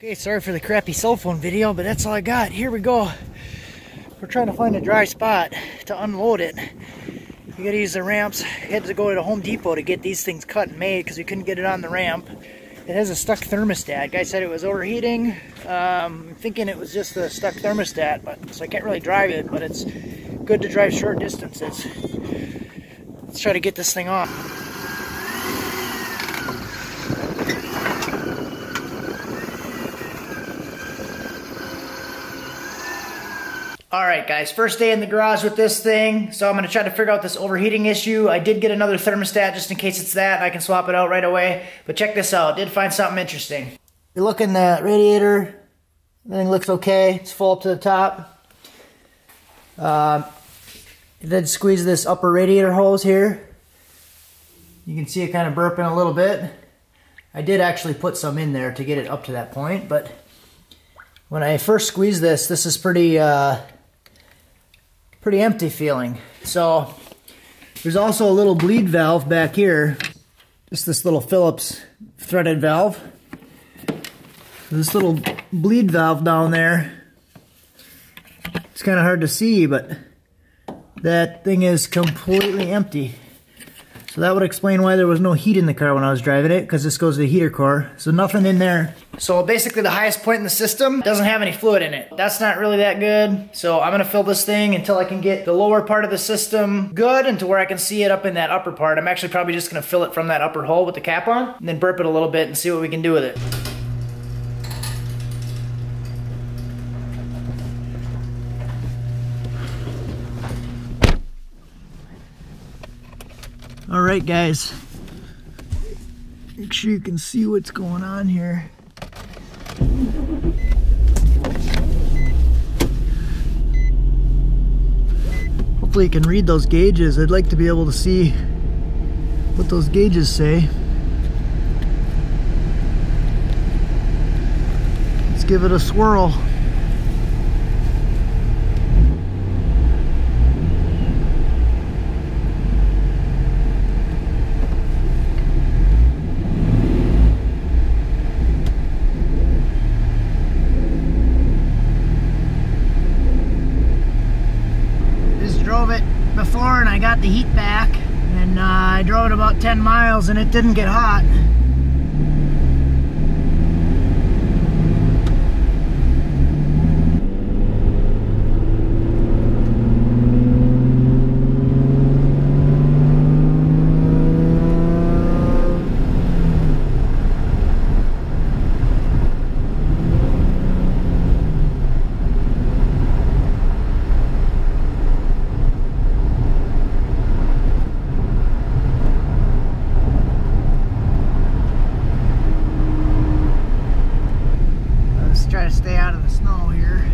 Okay, sorry for the crappy cell phone video, but that's all I got. Here we go. We're trying to find a dry spot to unload it. We gotta use the ramps. I had to go to Home Depot to get these things cut and made because we couldn't get it on the ramp. It has a stuck thermostat. Guy said it was overheating. I'm thinking it was just the stuck thermostat, so I can't really drive it, but it's good to drive short distances. Let's try to get this thing off. Alright guys, first day in the garage with this thing, so I'm going to try to figure out this overheating issue. I did get another thermostat just in case it's that, I can swap it out right away. But check this out, did find something interesting. You're looking at the radiator, everything looks okay, it's full up to the top. Then squeeze this upper radiator hose here. You can see it kind of burping a little bit. I did actually put some in there to get it up to that point, but when I first squeezed this, this is pretty empty feeling. So there's also a little bleed valve back here, just this little Phillips threaded valve. This little bleed valve down there, it's kind of hard to see, but that thing is completely empty. So that would explain why there was no heat in the car when I was driving it, because this goes to the heater core. So nothing in there. So basically the highest point in the system doesn't have any fluid in it. That's not really that good. So I'm gonna fill this thing until I can get the lower part of the system good and to where I can see it up in that upper part. I'm actually probably just gonna fill it from that upper hole with the cap on and then burp it a little bit and see what we can do with it. Alright guys, make sure you can see what's going on here. Hopefully you can read those gauges. I'd like to be able to see what those gauges say. Let's give it a swirl. Drove it before and I got the heat back, and I drove it about 10 miles and it didn't get hot. Try to stay out of the snow here.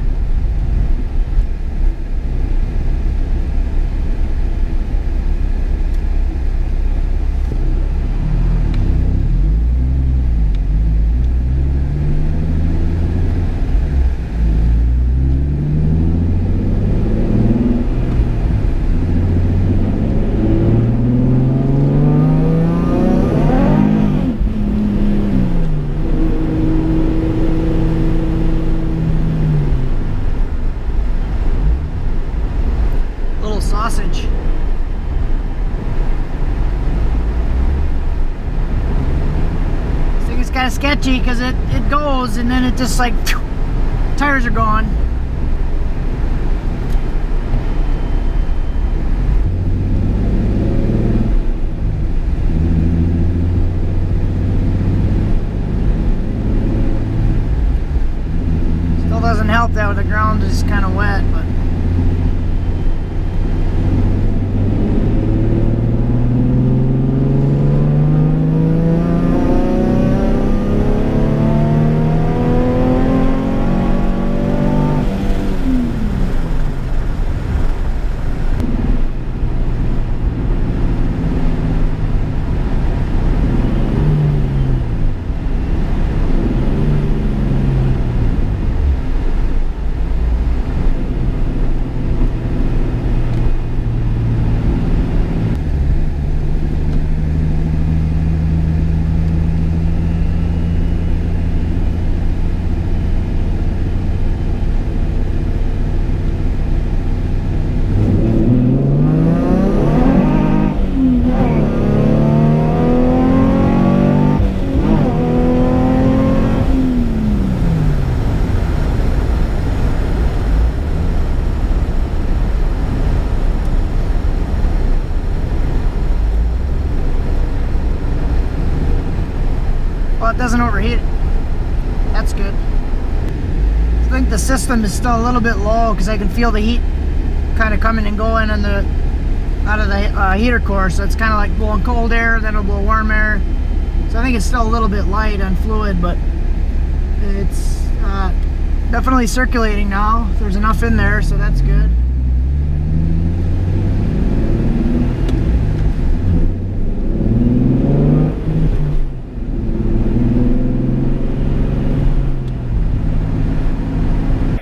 Sausage. This thing is kind of sketchy because it goes and then it just like tires are gone. Still doesn't help that the ground is kind of wet, but think the system is still a little bit low because I can feel the heat kind of coming and going on the out of the heater core, so it's kind of like blowing cold air, then it'll blow warm air. So I think it's still a little bit light on fluid, but it's definitely circulating now. There's enough in there, so that's good.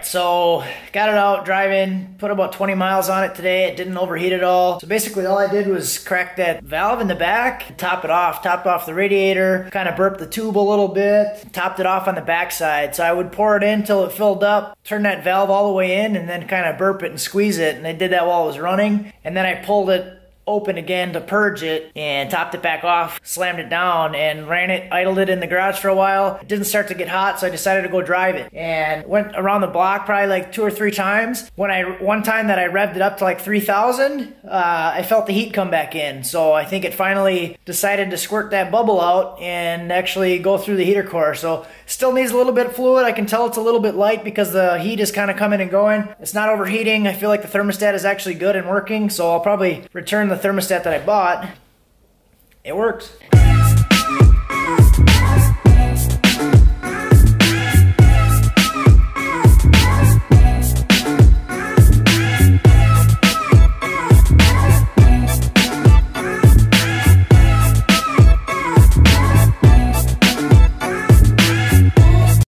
So got it out driving, put about 20 miles on it today. It didn't overheat at all. So basically all I did was crack that valve in the back, topped off the radiator, kind of burped the tube a little bit, topped it off on the back side. So I would pour it in till it filled up, turn that valve all the way in, and then kind of burp it and squeeze it. And I did that while it was running. And then I pulled it open again to purge it and topped it back off, slammed it down and ran it, idled it in the garage for a while. It didn't start to get hot, so I decided to go drive it and went around the block probably like 2 or 3 times. One time that I revved it up to like 3,000, I felt the heat come back in. So I think it finally decided to squirt that bubble out and actually go through the heater core. So still needs a little bit of fluid. I can tell it's a little bit light because the heat is kind of coming and going. It's not overheating. I feel like the thermostat is actually good and working, so I'll probably return the thermostat that I bought. It works.